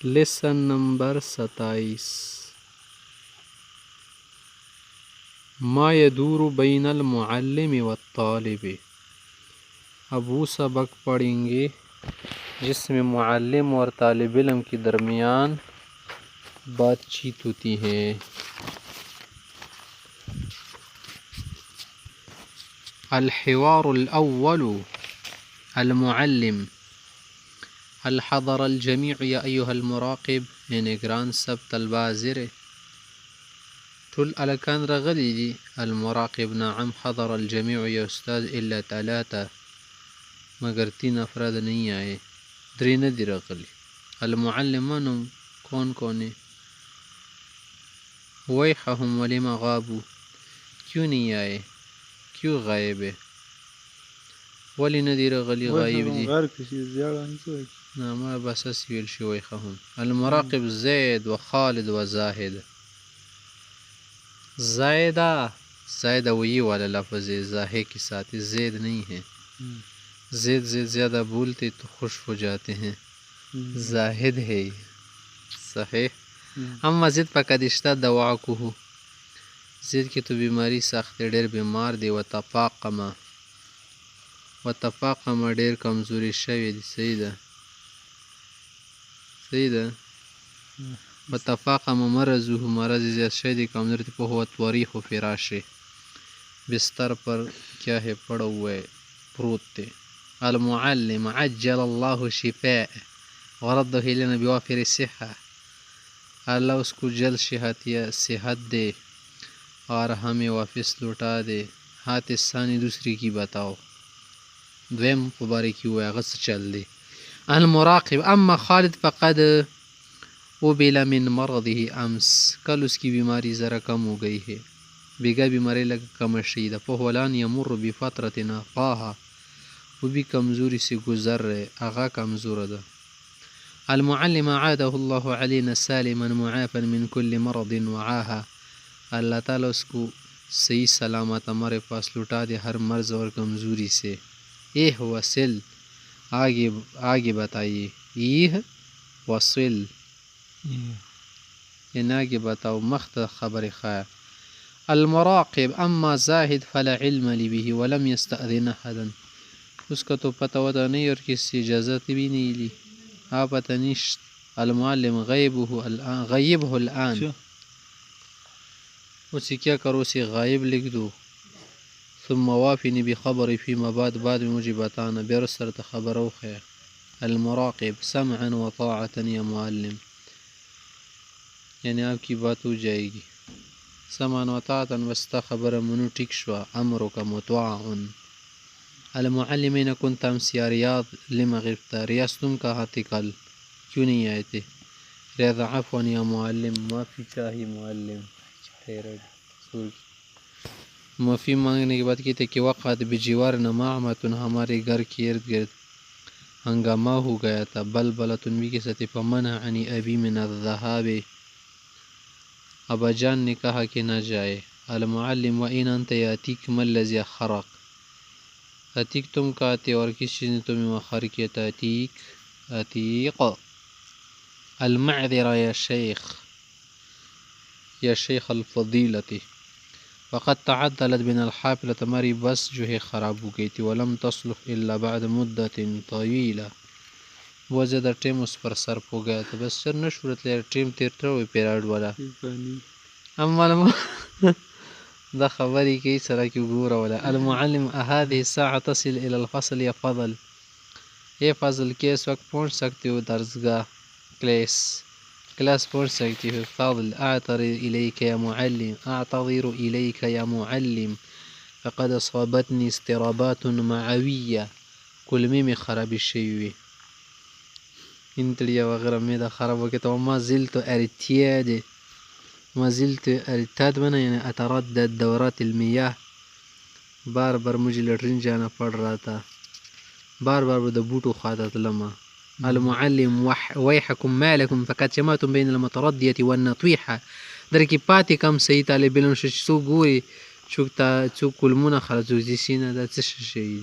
Lesson number 27 मा यदूर बैन अलमुअल्लिम वत्तालिब। अब वो सबक पढ़ेंगे जिसमें मुअल्लिम और तालिब इल्म के दरमियान बातचीत होती है। अल-हिवारुल अव्वल अल-मुअल्लिम हल हज़र अल-जमीअ या अय्युहल मुराक़िब। निगरान सब तलबा हाज़िर टुल अलकान रागली दी। अल-मुराक़िब नअम हज़र अल-जमीअ या उस्ताद इल्ला तलाता मगर 3 अफराद नहीं आए, 3 नहीं रागली। अल-मुअल्लिम मानूम कौन कौन है? वैहहुम वलिमा गाबू, क्यों नहीं आए, क्यों गायब है? वली नदी रागली गायब दी ना ما بس اسويل شويخهم. المراقب زيد وخالد وزاهد. زائدہ وہی والا لفظ ہے زاہد کے ساتھ، زید نہیں ہے۔ زید زیادہ بولتے تو خوش ہو جاتے ہیں، زاہد ہے صحیح۔ اما زید فقد اشتد وعکه، زید کی تو بیماری سخت ډیر بیمار دی۔ وتفاقم ډیر کمزوری شوی دی، صحیح ده صحیح ده۔ وتفاقم مرضه، مرض زیاد شوی دی، کمزور دی۔ فهو طریح فراشه، بستر پر کیا ہے پڑا ہوا ہے، پروت تے۔ المعلم عجل اللہ شفاء ورده الینا بوافر صحہ، اللہ اس کو جلد صحت دے اور ہمیں واپس لوٹا دے۔ ہاتھ ثانی دوسری کی بتاؤ، دویم مبارکی ہوا ہے غص چل دے۔ المراقب اما خالد فقد ابل من مرضه امس، کل اس کی بیماری ذرا کم ہو گئی ہے، بیگا بیماری لگ کم شدید۔ فهو الان یمر بفترة نقاها، وہ بھی کمزوری سے گزر رہے، آغا کمزور دا۔ المعلم عاده اللہ علینا سالما معافا من كل مرض وعاها، اللہ تعالیٰ اس کو صحیح سلامت ہمارے پاس لوٹا دے ہر مرض اور کمزوری سے۔ یہ وصل، آگے بتائیے، یہ وصل ان آگے بتاؤ مخت خبر خواہ۔ المراقب اما زاہد فلا علم لی به ولم يستأذن احدا، اس کا تو پتہ وتا نہیں اور کسی سے اجازت بھی نہیں لی، آپ پتہ نہیں۔ المعلم غیبه الان، اسے کیا کرو، اسے غائب لکھ دو۔ ثم وافنی بخبری فیما بعد میں مجھے بتانا، بیرسرت خبر او خیر۔ المراقب سمعا وطاعتا یا معلم، یعنی آپ کی بات ہو جائے گی۔ سمعا وطاعتا وستا خبر منو ٹک شوا، امرک مطاع۔ المعلم این کنت امس یا ریاض لما غبت، ریاض تم کہاں تھے کل، کیوں نہیں آئے تھے؟ ریاض عفوا یا معلم، معافی چاہیے معلم، معافی مانگنے کے بعد کہتے کہ وقعت بجوارنا معمۃ، ہمارے گھر کے ارد گرد ہنگامہ ہو گیا تھا۔ بلبلۃ بھی کے ساتھ، فمنعنی ابی من الذهاب، ابا جان نے کہا کہ نہ جائے۔ المعلم وإن انت یاتیک ما الذی اخرک، عتیق تم کا آتے اور کس چیز نے تمہیں مؤخر کیا تھا؟ عتیق۔ المعذرہ یا شیخ الفضیلۃ، وقد تعطلت بنا الحافلۃ، ہماری بس جو ہے خراب ہو گئی تھی۔ ولم تصلح الا بعد مدت طویلہ، بہت زیادہ ٹائم اس پر صرف ہو گیا تھا، بس سر نشورت لے ٹائم تیرتا ہوئے پیراڈ والا۔ اما دا خبری کئی سرا کی گورا والا۔ المعلم هذه الساعة تصل الى الفصل یا فضل، اے فضل کے اس وقت پہنچ سکتے ہو درسگاہ، کلاس پہنچ سکتی ہو۔ فضل اعتذر الیک یا معلم، اعتذر الیک یا معلم، فقد اصابتنی اضطرابات معویہ، کلمے میں خرابی شوی، انتڑیا وغیرہ میں دا خراب ہو گیا تو ما زلت ارتیاد، ما زلت ارتاد بنا یعنی اتردد دورات المیاه، بار بار مجھے لٹرین جانا پڑ رہا تھا، بار بار دا بوٹو خواتا تلما۔ المعلم ویحکم ما لکم فقد جمعتم بین المتردیة والنطویحة، در کی پاتی کم صحیح طالب علم شو گوری چوک کلمون خرا چوک جسینا دا چش شوی۔